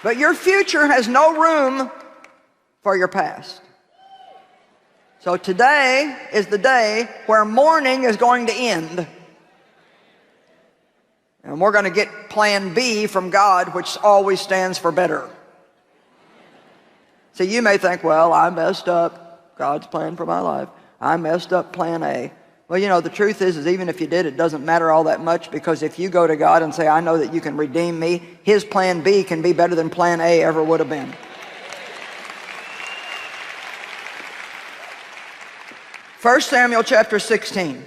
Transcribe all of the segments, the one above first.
But your future has no room for your past. So today is the day where mourning is going to end. And we're going to get plan B from God, which always stands for better. So you may think, well, I messed up God's plan for my life. I messed up plan A. Well, you know, the truth is even if you did, it doesn't matter all that much, because if you go to God and say, I know that you can redeem me, his plan B can be better than plan A ever would have been. 1 Samuel chapter 16.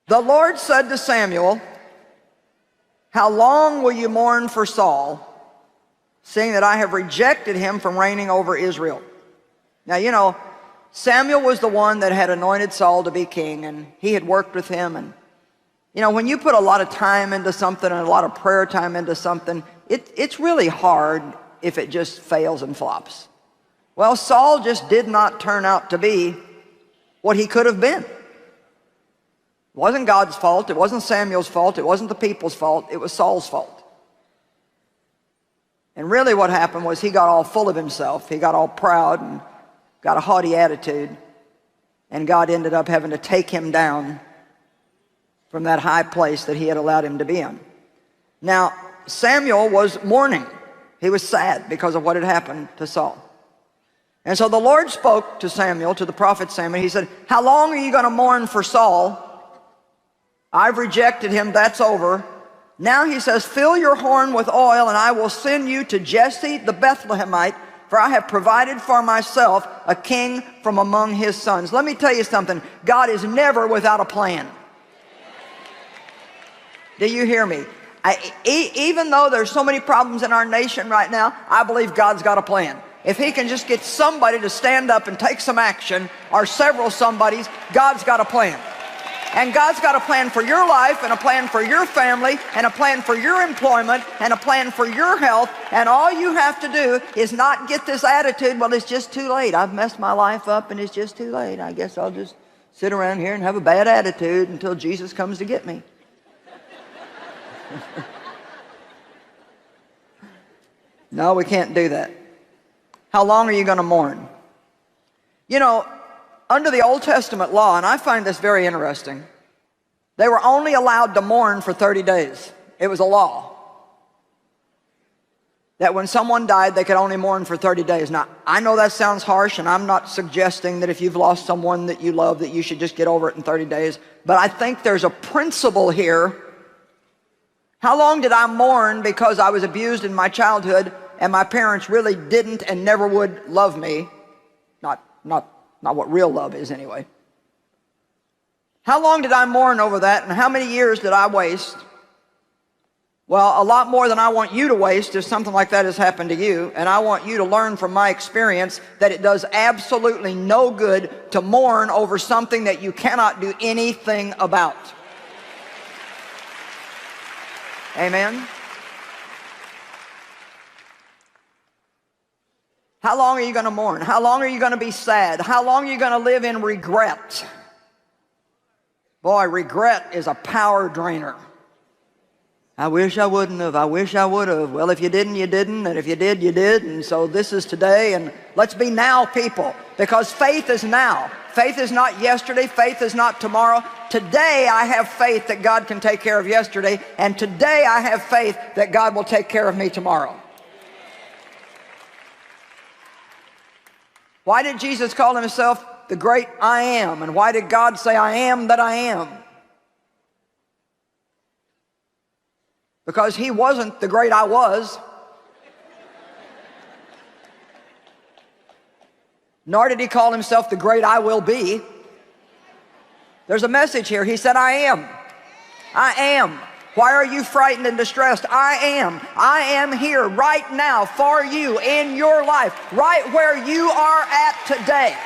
The Lord said to Samuel, how long will you mourn for Saul, seeing that I have rejected him from reigning over Israel? Now, you know, Samuel was the one that had anointed Saul to be king, and he had worked with him. And, you know, when you put a lot of time into something and a lot of prayer time into something, it's really hard if it just fails and flops. Well, Saul just did not turn out to be what he could have been. It wasn't God's fault. It wasn't Samuel's fault. It wasn't the people's fault. It was Saul's fault. And really what happened was he got all full of himself. He got all proud and got a haughty attitude. And God ended up having to take him down from that high place that he had allowed him to be in. Now, Samuel was mourning. He was sad because of what had happened to Saul. And so the Lord spoke to Samuel, to the prophet Samuel. He said, how long are you going to mourn for Saul? I've rejected him, that's over. Now he says, fill your horn with oil, and I will send you to Jesse the Bethlehemite, for I have provided for myself a king from among his sons. Let me tell you something. God is never without a plan. Do you hear me? Even though there's so many problems in our nation right now, I believe God's got a plan. If he can just get somebody to stand up and take some action, or several somebodies, God's got a plan. And God's got a plan for your life, and a plan for your family, and a plan for your employment, and a plan for your health. And all you have to do is not get this attitude, well, it's just too late. I've messed my life up and it's just too late. I guess I'll just sit around here and have a bad attitude until Jesus comes to get me. No, we can't do that. How long are you going to mourn? You know, under the Old Testament law, and I find this very interesting, they were only allowed to mourn for 30 days. It was a law that when someone died, they could only mourn for 30 days. Now, I know that sounds harsh, and I'm not suggesting that if you've lost someone that you love that you should just get over it in 30 days. But I think there's a principle here. How long did I mourn because I was abused in my childhood and my parents really didn't and never would love me? Not what real love is anyway. How long did I mourn over that, and how many years did I waste? Well, a lot more than I want you to waste if something like that has happened to you. And I want you to learn from my experience that it does absolutely no good to mourn over something that you cannot do anything about. Amen? How long are you going to mourn? How long are you going to be sad? How long are you going to live in regret? Boy, regret is a power drainer. I wish I wouldn't have. I wish I would have. Well, if you didn't, you didn't. And if you did, you did. And so this is today. And let's be now people, because faith is now. Faith is not yesterday. Faith is not tomorrow. Today, I have faith that God can take care of yesterday. And today, I have faith that God will take care of me tomorrow. Why did Jesus call himself the great I am? And why did God say, I am that I am? Because he wasn't the great I was. Nor did he call himself the great I will be. There's a message here. He said, I am. I am. Why are you frightened and distressed? I am. I am here right now for you in your life, right where you are at today.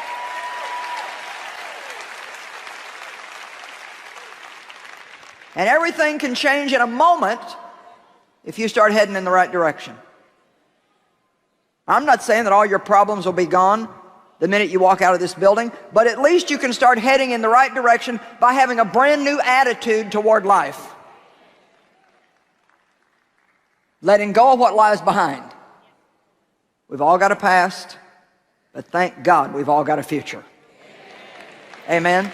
And everything can change in a moment if you start heading in the right direction. I'm not saying that all your problems will be gone the minute you walk out of this building, but at least you can start heading in the right direction by having a brand new attitude toward life. letting go of what lies behind. We've all got a past, but thank God we've all got a future. Amen.